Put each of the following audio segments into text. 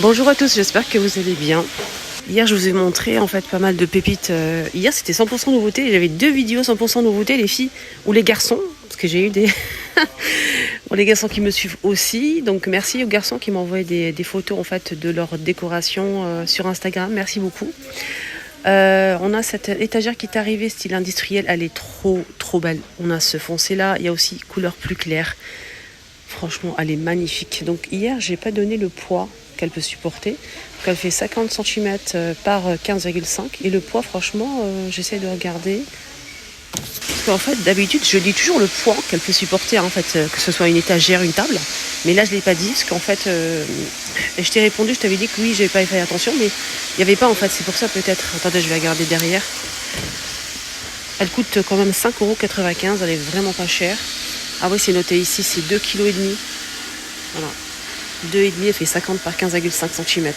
Bonjour à tous, j'espère que vous allez bien. Hier, je vous ai montré en fait pas mal de pépites. Hier, c'était 100% nouveauté. J'avais 2 vidéos 100% nouveauté, les filles ou les garçons, parce que j'ai eu des bon, les garçons qui me suivent aussi. Donc merci aux garçons qui m'ont envoyé des photos en fait de leur décoration sur Instagram. Merci beaucoup. On a cette étagère qui est arrivée style industriel. Elle est trop belle. On a ce foncé là. Il y a aussi couleur plus claire. Franchement, elle est magnifique. Donc hier, j'ai pas donné le poids qu'elle peut supporter. Donc, elle fait 50 cm par 15,5. Et le poids, franchement, j'essaie de regarder. Parce qu'en fait, d'habitude, je dis toujours le poids qu'elle peut supporter, en fait, que ce soit une étagère, une table. Mais là, je ne l'ai pas dit, parce qu'en fait, je t'ai répondu, je t'avais dit que oui, j'avais pas fait attention, mais il n'y avait pas, en fait. C'est pour ça, peut-être. Attendez, je vais regarder derrière. Elle coûte quand même 5,95 €. Elle est vraiment pas chère. Ah oui, c'est noté ici, c'est 2,5 kg. Voilà. 2,5, elle fait 50 par 15,5 cm.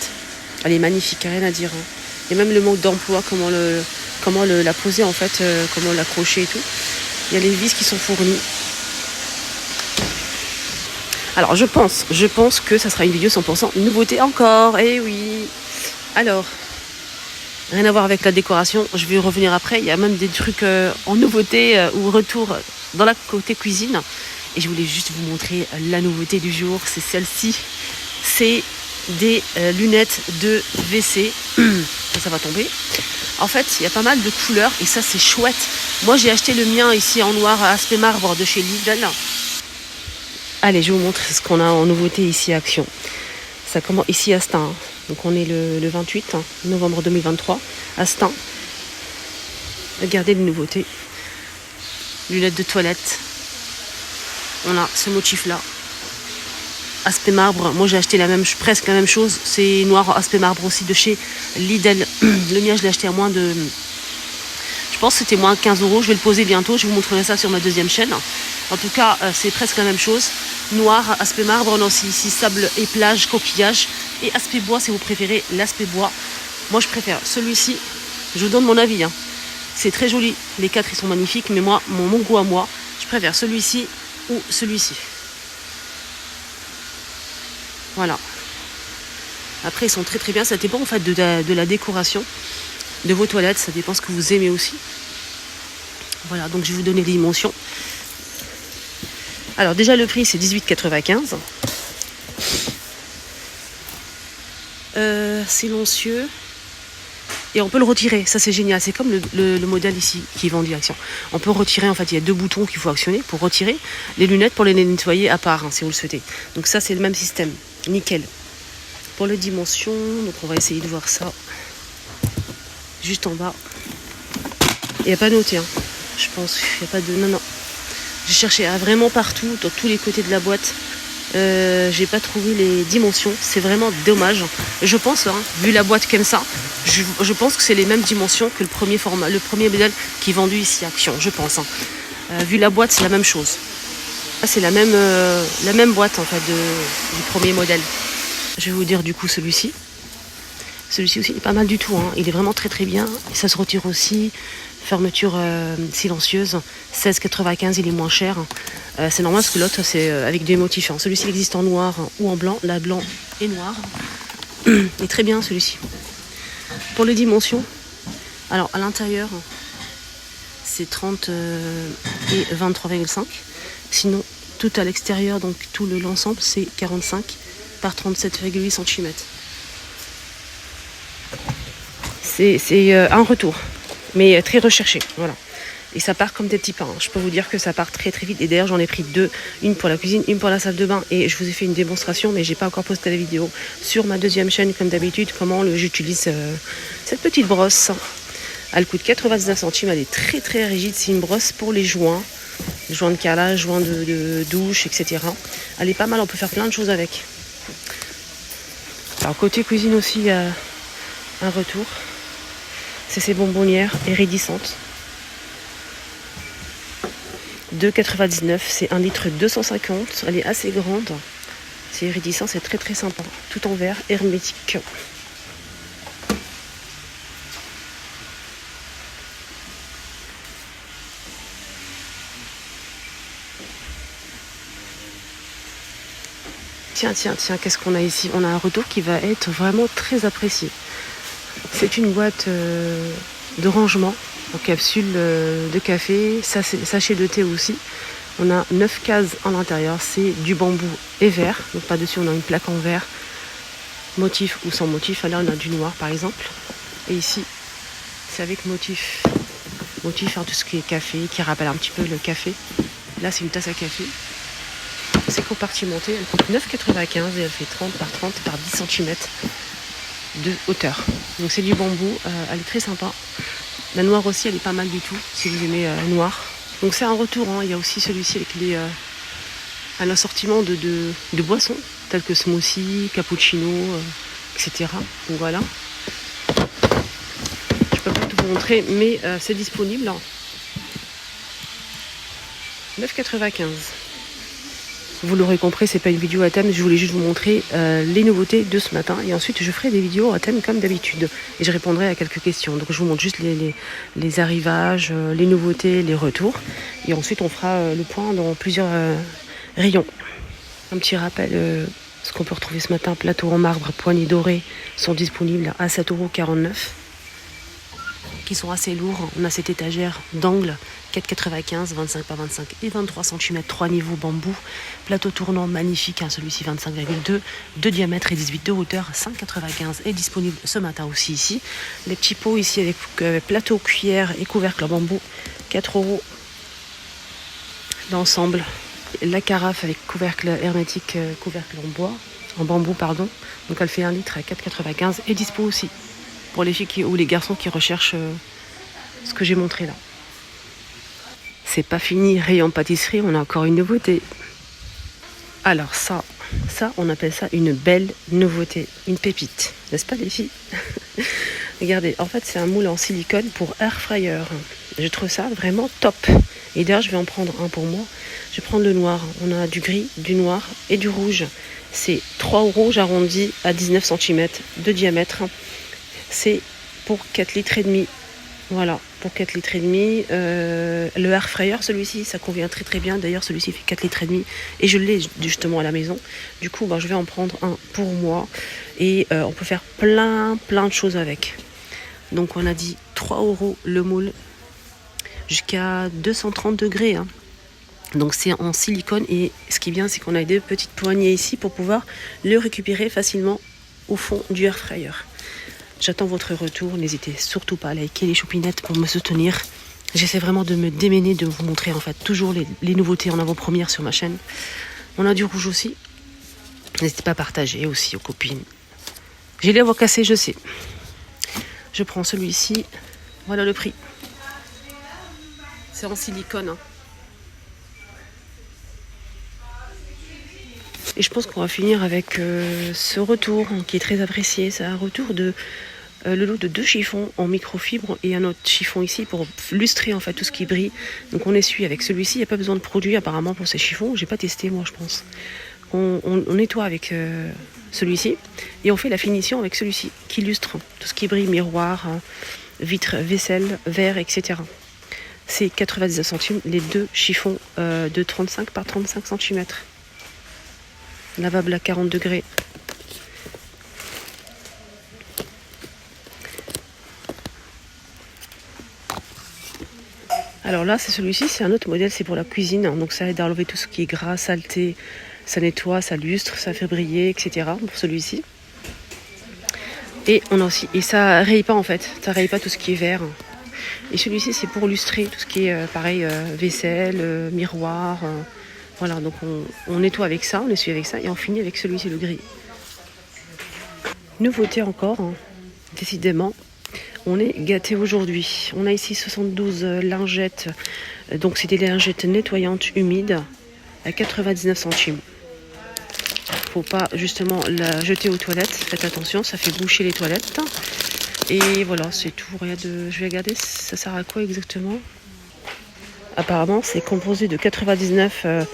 Elle est magnifique, rien à dire. Hein. Et même le mode d'emploi, comment la poser en fait, comment l'accrocher et tout. Il y a les vis qui sont fournies. Alors je pense que ça sera une vidéo 100% nouveauté encore. Eh oui. Alors, rien à voir avec la décoration, je vais y revenir après. Il y a même des trucs en nouveauté ou retour dans la côté cuisine. Et je voulais juste vous montrer la nouveauté du jour, c'est celle-ci. C'est des lunettes de WC. Ça va tomber. En fait, il y a pas mal de couleurs et ça c'est chouette. Moi j'ai acheté le mien ici en noir à aspect marbre de chez Lidl. Allez, je vous montre ce qu'on a en nouveauté ici à Action. Ça commence ici à Stein. Donc on est le 28 novembre 2023 à Stein. Regardez les nouveautés. Lunettes de toilette. On a ce motif là. Aspect marbre, moi j'ai acheté presque la même chose, c'est noir aspect marbre aussi de chez Lidl. Le mien je l'ai acheté à moins de, je pense que c'était moins 15 €. Je vais le poser bientôt, je vous montrerai ça sur ma deuxième chaîne. En tout cas c'est presque la même chose. Noir, aspect marbre, on a aussi ici sable et plage, coquillage et aspect bois si vous préférez l'aspect bois. Moi je préfère celui-ci, je vous donne mon avis. Hein. C'est très joli, les quatre ils sont magnifiques, mais moi, mon goût à moi, je préfère celui-ci ou celui-ci. Voilà. Après, ils sont très bien. Ça dépend en fait de la décoration de vos toilettes. Ça dépend ce que vous aimez aussi. Voilà, donc je vais vous donner les dimensions. Alors déjà, le prix, c'est 18,95 €. Silencieux. Et on peut le retirer. Ça, c'est génial. C'est comme le modèle ici qui est vendu à Action. On peut retirer, en fait, il y a 2 boutons qu'il faut actionner pour retirer les lunettes pour les nettoyer à part, hein, si vous le souhaitez. Donc ça, c'est le même système. Nickel. Pour les dimensions, donc on va essayer de voir ça juste en bas. Il n'y a pas noté, hein. Je pense qu'il n'y a pas de... Non. J'ai cherché vraiment partout, dans tous les côtés de la boîte. J'ai pas trouvé les dimensions. C'est vraiment dommage. Je pense, hein, vu la boîte comme ça, je pense que c'est les mêmes dimensions que le premier modèle qui est vendu ici à Action. Je pense. Hein. Vu la boîte, c'est la même chose. Là, c'est la même boîte en fait du premier modèle. Je vais vous dire du coup celui-ci. Celui-ci aussi il est pas mal du tout. Hein. Il est vraiment très bien. Et ça se retire aussi. Fermeture silencieuse. 16,95 €, il est moins cher. C'est normal parce que l'autre c'est avec des motifs. Hein. Celui-ci il existe en noir ou en blanc. Là, blanc et noir. Il est très bien celui-ci. Pour les dimensions, alors à l'intérieur, c'est 30 et 23,5. Sinon, tout à l'extérieur, donc tout l'ensemble, c'est 45 par 37,8 cm. C'est un retour, mais très recherché, voilà. Et ça part comme des petits pains. Hein. Je peux vous dire que ça part très vite. Et d'ailleurs, j'en ai pris 2, une pour la cuisine, une pour la salle de bain. Et je vous ai fait une démonstration, mais j'ai pas encore posté la vidéo sur ma deuxième chaîne, comme d'habitude, comment j'utilise cette petite brosse. Elle coûte 99 centimes. Elle est très rigide. C'est une brosse pour les joints de carrelage, joints de douche, etc. Elle est pas mal. On peut faire plein de choses avec. Alors côté cuisine aussi, il y a un retour. C'est ces bonbonnières éridissantes. 2,99 €, c'est 1 litre 250. Elle est assez grande. C'est iridescent, c'est très sympa. Tout en verre, hermétique. Tiens, qu'est-ce qu'on a ici? On a un retour qui va être vraiment très apprécié. C'est une boîte de rangement en capsule de café, sachet de thé aussi. On a 9 cases à l'intérieur, c'est du bambou et verre. Donc par-dessus, on a une plaque en verre, motif ou sans motif. Là, on a du noir par exemple. Et ici, c'est avec motif. Motif, hein, tout ce qui est café, qui rappelle un petit peu le café. Là, c'est une tasse à café. C'est compartimenté, elle coûte 9,95 et elle fait 30 par 30 par 10 cm de hauteur. Donc c'est du bambou, elle est très sympa. La noire aussi, elle est pas mal du tout, si vous aimez noir. Donc c'est un retour, hein. Il y a aussi celui-ci avec un assortiment de boissons, telles que smoothie, cappuccino, etc. Donc voilà. Je peux pas tout vous montrer, mais c'est disponible. 9,95. Vous l'aurez compris, c'est pas une vidéo à thème, je voulais juste vous montrer les nouveautés de ce matin et ensuite je ferai des vidéos à thème comme d'habitude et je répondrai à quelques questions. Donc je vous montre juste les arrivages, les nouveautés, les retours et ensuite on fera le point dans plusieurs rayons. Un petit rappel, ce qu'on peut retrouver ce matin, plateau en marbre, poignées dorées sont disponibles à 7,49 €. Qui sont assez lourds. On a cette étagère d'angle 4,95, 25 par 25 et 23 cm, 3 niveaux bambou. Plateau tournant magnifique, hein, celui-ci 25,2 de diamètre et 18 de hauteur, 5,95 est disponible ce matin aussi ici. Les petits pots ici avec plateau, cuillère et couvercle en bambou, 4 € l'ensemble. La carafe avec couvercle hermétique, couvercle en bois, en bambou pardon. Donc elle fait 1 litre à 4,95 et dispo aussi. Pour les filles ou les garçons qui recherchent ce que j'ai montré là. C'est pas fini, rayon pâtisserie, on a encore une nouveauté. Alors ça, on appelle ça une belle nouveauté, une pépite, n'est-ce pas les filles? Regardez, en fait c'est un moule en silicone pour air fryer. Je trouve ça vraiment top. Et d'ailleurs je vais en prendre un pour moi. Je vais prendre le noir. On a du gris, du noir et du rouge. C'est 3 €, j'arrondis à 19 cm de diamètre. C'est pour 4 litres et demi. Voilà, pour 4 litres et demi. Le air fryer, celui-ci, ça convient très très bien. D'ailleurs, celui-ci fait 4 litres et demi. Et je l'ai justement à la maison. Du coup, je vais en prendre un pour moi. Et on peut faire plein de choses avec. Donc on a dit 3 € le moule. Jusqu'à 230 degrés. Hein. Donc c'est en silicone. Et ce qui est bien, c'est qu'on a deux petites poignées ici pour pouvoir le récupérer facilement au fond du air fryer. J'attends votre retour, n'hésitez surtout pas à liker les choupinettes pour me soutenir. J'essaie vraiment de me démêler, de vous montrer en fait toujours les nouveautés en avant-première sur ma chaîne. On a du rouge aussi. N'hésitez pas à partager aussi aux copines. J'ai les avoir cassés, je sais. Je prends celui-ci. Voilà le prix. C'est en silicone. Hein. Et je pense qu'on va finir avec ce retour qui est très apprécié. C'est un retour de le lot de 2 chiffons en microfibre et un autre chiffon ici pour lustrer en fait tout ce qui brille. Donc on essuie avec celui-ci. Il n'y a pas besoin de produit apparemment pour ces chiffons. J'ai pas testé moi je pense. On nettoie avec celui-ci et on fait la finition avec celui-ci qui illustre tout ce qui brille, miroir, vitre, vaisselle, verre, etc. C'est 99 centimes les 2 chiffons de 35 par 35 cm. Lavable à 40 degrés. Alors là, c'est celui-ci, c'est un autre modèle, c'est pour la cuisine. Donc ça aide à enlever tout ce qui est gras, saleté. Ça nettoie, ça lustre, ça fait briller, etc. Pour celui-ci. Et on a aussi, et ça raye pas en fait, ça raye pas tout ce qui est vert. Et celui-ci, c'est pour lustrer tout ce qui est pareil, vaisselle, miroir. Voilà, donc on nettoie avec ça, on essuie avec ça et on finit avec celui-ci, le gris. Nouveauté encore, hein. Décidément, on est gâtés aujourd'hui. On a ici 72 lingettes, donc c'est des lingettes nettoyantes humides à 99 centimes. Faut pas justement la jeter aux toilettes, faites attention, ça fait boucher les toilettes. Et voilà, c'est tout. Je vais regarder, ça sert à quoi exactement? Apparemment, c'est composé de 99%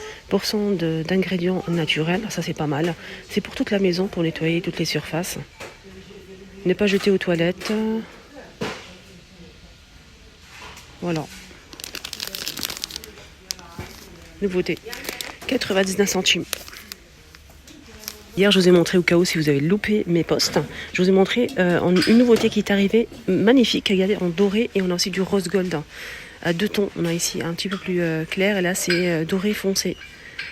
d'ingrédients naturels. Ça, c'est pas mal. C'est pour toute la maison, pour nettoyer toutes les surfaces. Ne pas jeter aux toilettes. Voilà. Nouveauté. 99 centimes. Hier, je vous ai montré, au cas où si vous avez loupé mes posts, je vous ai montré une nouveauté qui est arrivée, magnifique. Regardez, en doré, et on a aussi du rose gold à 2 tons. On a ici un petit peu plus clair, et là c'est doré foncé.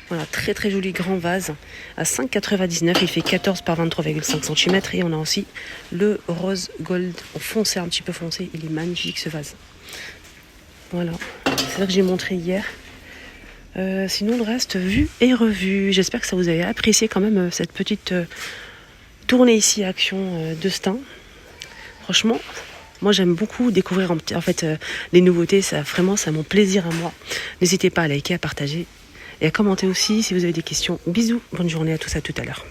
Voilà, très très joli grand vase à 5,99. Il fait 14 par 23,5 cm. Et on a aussi le rose gold foncé, un petit peu foncé. Il est magnifique ce vase. Voilà, c'est ça que j'ai montré hier. Sinon le reste vu et revu. J'espère que ça vous avez apprécié quand même cette petite tournée ici à Action de Stein. Franchement, moi j'aime beaucoup découvrir en fait les nouveautés. Ça vraiment, c'est mon plaisir à moi. N'hésitez pas à liker, à partager et à commenter aussi si vous avez des questions. Bisous, bonne journée à tous, à tout à l'heure.